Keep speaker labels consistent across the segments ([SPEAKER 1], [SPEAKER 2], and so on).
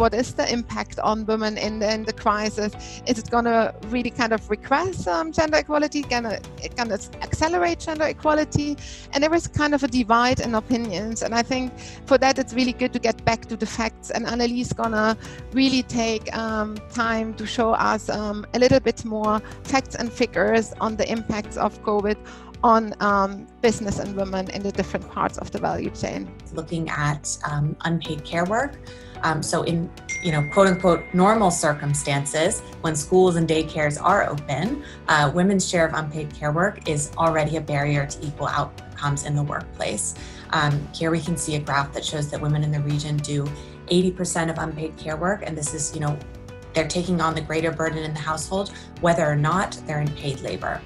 [SPEAKER 1] what is the impact on women in the crisis? Is it going to really kind of regress gender equality? Gonna accelerate gender equality? And there is kind of a divide in opinions. And I think for that, it's really good to get back to the facts. And Annalie's gonna really take time to show us a little bit more facts and figures on the impacts of COVID on business and women in the different parts of the value chain.
[SPEAKER 2] Looking at unpaid care work. So in, quote unquote, normal circumstances, when schools and daycares are open, women's share of unpaid care work is already a barrier to equal outcomes in the workplace. Here we can see a graph that shows that women in the region do 80% of unpaid care work, and this is, they're taking on the greater burden in the household, whether or not they're in paid labor.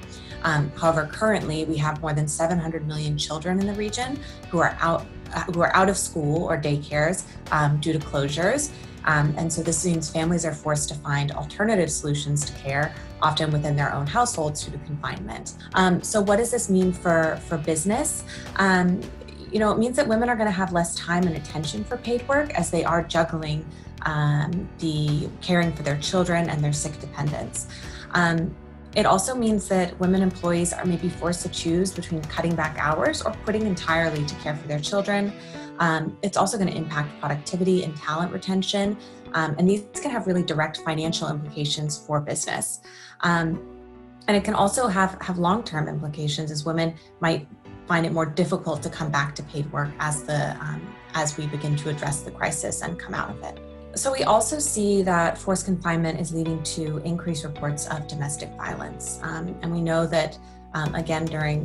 [SPEAKER 2] However, currently we have more than 700 million children in the region who are out of school or daycares due to closures. And so this means families are forced to find alternative solutions to care, often within their own households due to confinement. So what does this mean for business? It means that women are going to have less time and attention for paid work as they are juggling the caring for their children and their sick dependents. It also means that women employees are maybe forced to choose between cutting back hours or quitting entirely to care for their children. It's also going to impact productivity and talent retention, and these can have really direct financial implications for business. And it can also have long-term implications, as women might find it more difficult to come back to paid work as we begin to address the crisis and come out of it. So we also see that forced confinement is leading to increased reports of domestic violence. And we know that, again, during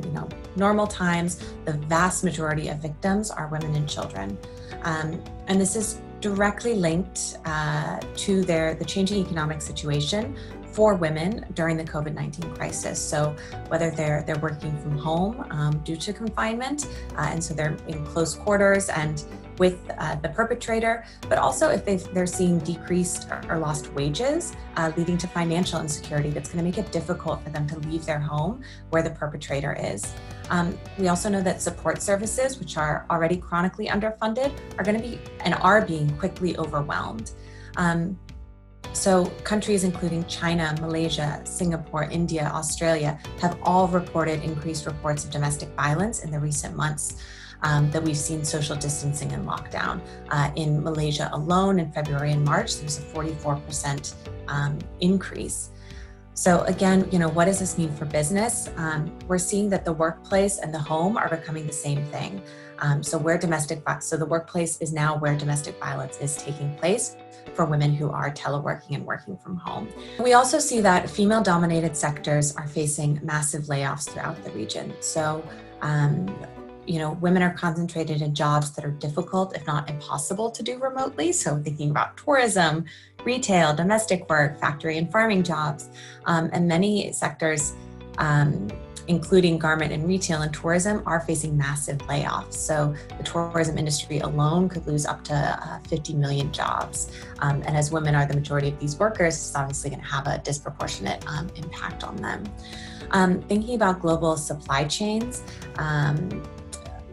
[SPEAKER 2] normal times, the vast majority of victims are women and children. And this is directly linked to the changing economic situation for women during the COVID-19 crisis. So whether they're working from home due to confinement, and so they're in close quarters and with the perpetrator, but also if they're seeing decreased or lost wages, leading to financial insecurity that's going to make it difficult for them to leave their home where the perpetrator is. We also know that support services, which are already chronically underfunded, are being quickly overwhelmed. So countries including China, Malaysia, Singapore, India, Australia have all reported increased reports of domestic violence in the recent months that we've seen social distancing and lockdown. In Malaysia alone, in February and March, there's a 44% increase. So again, what does this mean for business? We're seeing that the workplace and the home are becoming the same thing. So the workplace is now where domestic violence is taking place for women who are teleworking and working from home. We also see that female-dominated sectors are facing massive layoffs throughout the region. So, women are concentrated in jobs that are difficult, if not impossible, to do remotely. So thinking about tourism, retail, domestic work, factory and farming jobs, and many sectors, including garment and retail and tourism, are facing massive layoffs. So the tourism industry alone could lose up to 50 million jobs. And as women are the majority of these workers, it's obviously going to have a disproportionate impact on them. Thinking about global supply chains,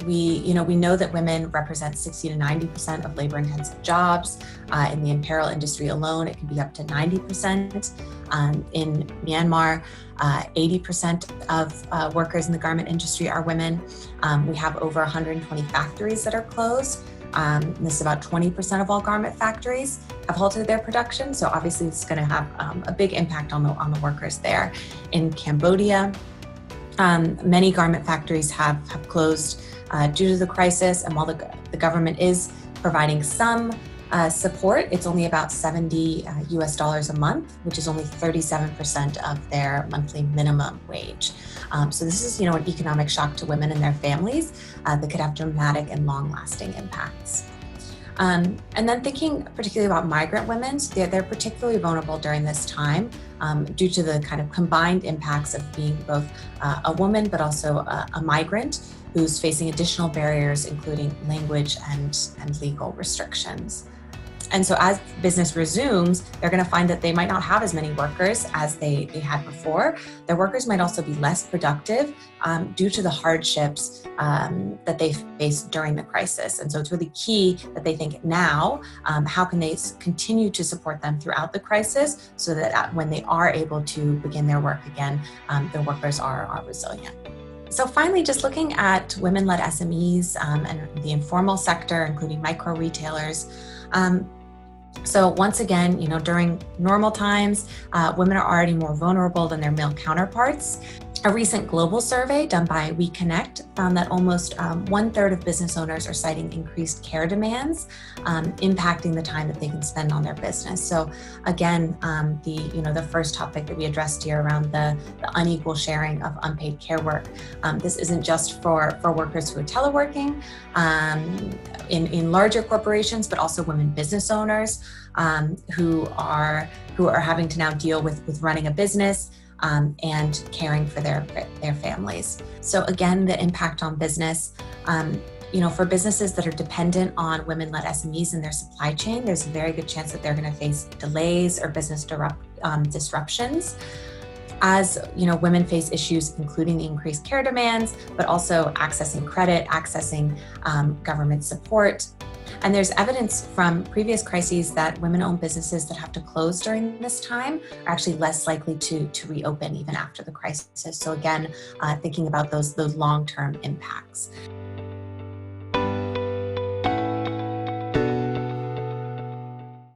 [SPEAKER 2] we know that women represent 60 to 90% of labor-intensive jobs. In the apparel industry alone, it can be up to 90%. In Myanmar, 80% of workers in the garment industry are women. We have over 120 factories that are closed. This is about 20% of all garment factories have halted their production. So obviously it's going to have a big impact on the workers there. In Cambodia, many garment factories have closed due to the crisis, and while the government is providing some support, it's only about $70 US a month, which is only 37% of their monthly minimum wage. So this is, an economic shock to women and their families that could have dramatic and long-lasting impacts. And then thinking particularly about migrant women, they're particularly vulnerable during this time due to the kind of combined impacts of being both a woman but also a migrant who's facing additional barriers, including language and legal restrictions. And so as business resumes, they're going to find that they might not have as many workers as they had before. Their workers might also be less productive due to the hardships that they faced during the crisis. And so it's really key that they think now, how can they continue to support them throughout the crisis so that when they are able to begin their work again, the workers are resilient. So finally, just looking at women-led SMEs and the informal sector, including micro retailers. So once again, during normal times, women are already more vulnerable than their male counterparts. A recent global survey done by We Connect found that almost 1/3 of business owners are citing increased care demands, impacting the time that they can spend on their business. So again, the first topic that we addressed here around the unequal sharing of unpaid care work. This isn't just for workers who are teleworking in larger corporations, but also women business owners who are having to now deal with running a business and caring for their families. So again, the impact on business, for businesses that are dependent on women-led SMEs in their supply chain, there's a very good chance that they're going to face delays or business disruptions. As women face issues, including the increased care demands, but also accessing credit, accessing government support. And there's evidence from previous crises that women-owned businesses that have to close during this time are actually less likely to reopen even after the crisis. So again, thinking about those long-term impacts.